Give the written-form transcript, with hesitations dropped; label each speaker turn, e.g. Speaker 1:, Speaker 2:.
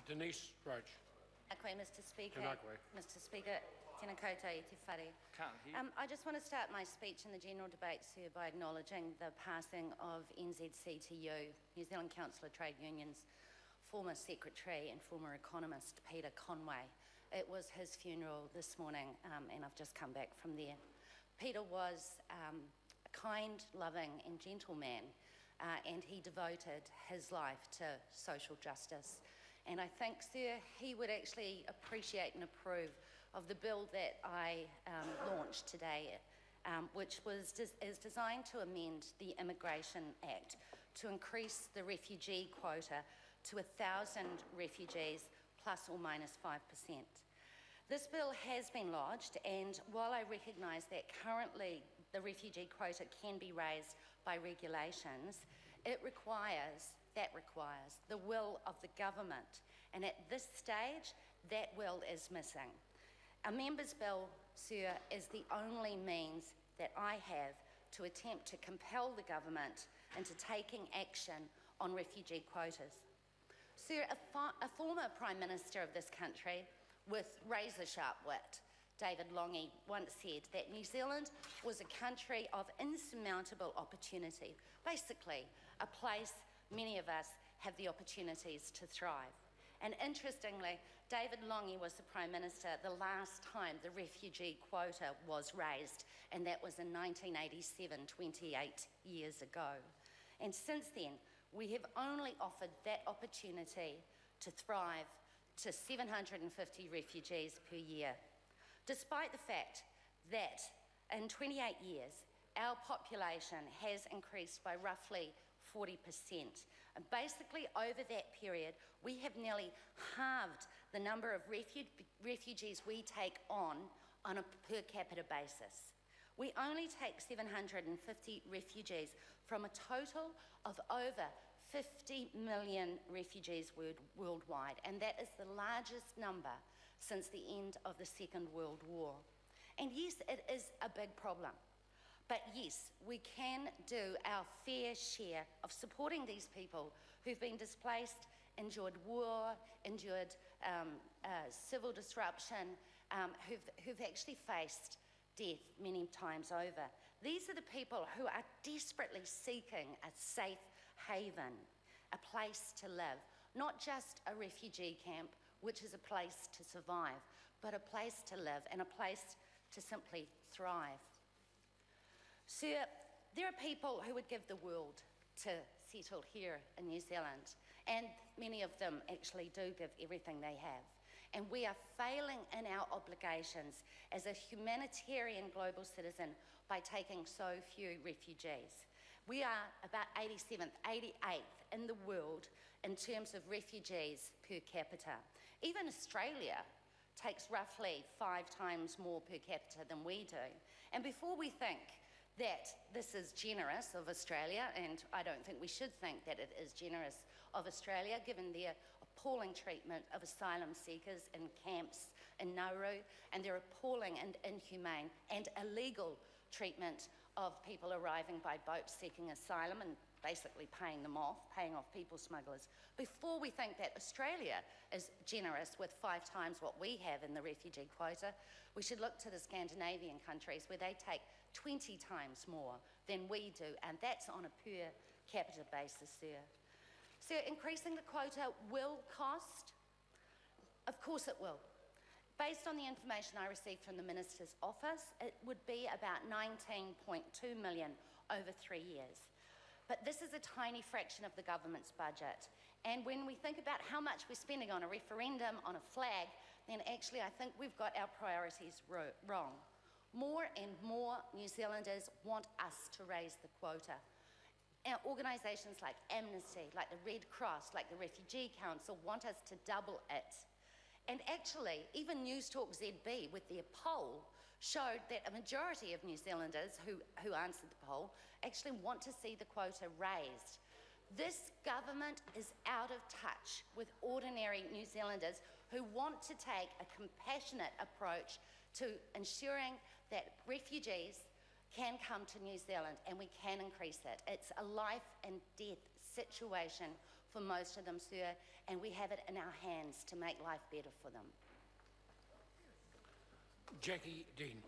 Speaker 1: Denise Roach.
Speaker 2: Mr. Speaker. Mr. Speaker, tēnā koutou I te whare.
Speaker 3: Can't hear.
Speaker 2: I just want to start my speech in the general debate, sir, by acknowledging the passing of NZCTU, New Zealand Council of Trade Unions, former Secretary and former economist Peter Conway. It was his funeral this morning, and I've just come back from there. Peter was a kind, loving and gentle man, and he devoted his life to social justice. And I think, sir, he would actually appreciate and approve of the bill that I launched today, which is designed to amend the Immigration Act to increase the refugee quota to 1,000 refugees plus or minus 5%. This bill has been lodged, and while I recognise that currently the refugee quota can be raised by regulations, that requires the will of the government, and at this stage that will is missing. A member's bill, sir, is the only means that I have to attempt to compel the government into taking action on refugee quotas. Sir, a former Prime Minister of this country with razor-sharp wit, David Lange, once said that New Zealand was a country of insurmountable opportunity, basically a place many of us have the opportunities to thrive. And interestingly, David Lange was the Prime Minister the last time the refugee quota was raised, and that was in 1987, 28 years ago. And since then, we have only offered that opportunity to thrive to 750 refugees per year, despite the fact that in 28 years, our population has increased by roughly 40%. And basically, over that period, we have nearly halved the number of refugees we take on a per capita basis. We only take 750 refugees from a total of over 50 million refugees worldwide, and that is the largest number since the end of the Second World War. And yes, it is a big problem. But yes, we can do our fair share of supporting these people who've been displaced, endured war, endured civil disruption, who've actually faced death many times over. These are the people who are desperately seeking a safe haven, a place to live, not just a refugee camp, which is a place to survive, but a place to live and a place to simply thrive. Sir, there are people who would give the world to settle here in New Zealand, and many of them actually do give everything they have. And we are failing in our obligations as a humanitarian global citizen by taking so few refugees. We are about 87th, 88th in the world in terms of refugees per capita. Even Australia takes roughly 5 times more per capita than we do. And before we think that this is generous of Australia, and I don't think we should think that it is generous of Australia, given their appalling treatment of asylum seekers in camps in Nauru, and their appalling and inhumane and illegal treatment of people arriving by boat seeking asylum and basically paying off people smugglers. Before we think that Australia is generous with 5 times what we have in the refugee quota, we should look to the Scandinavian countries where they take 20 times more than we do, and that's on a per capita basis, sir. So increasing the quota will cost? Of course it will. Based on the information I received from the Minister's office, it would be about 19.2 million over 3 years. But this is a tiny fraction of the government's budget. And when we think about how much we're spending on a referendum, on a flag, then actually I think we've got our priorities wrong. More and more New Zealanders want us to raise the quota. Our organisations like Amnesty, like the Red Cross, like the Refugee Council want us to double it. And actually, even News Talk ZB with their poll showed that a majority of New Zealanders who answered the poll actually want to see the quota raised. This government is out of touch with ordinary New Zealanders who want to take a compassionate approach to ensuring that refugees can come to New Zealand and we can increase it. It's a life and death situation for most of them, sir, and we have it in our hands to make life better for them.
Speaker 1: Jackie Dean.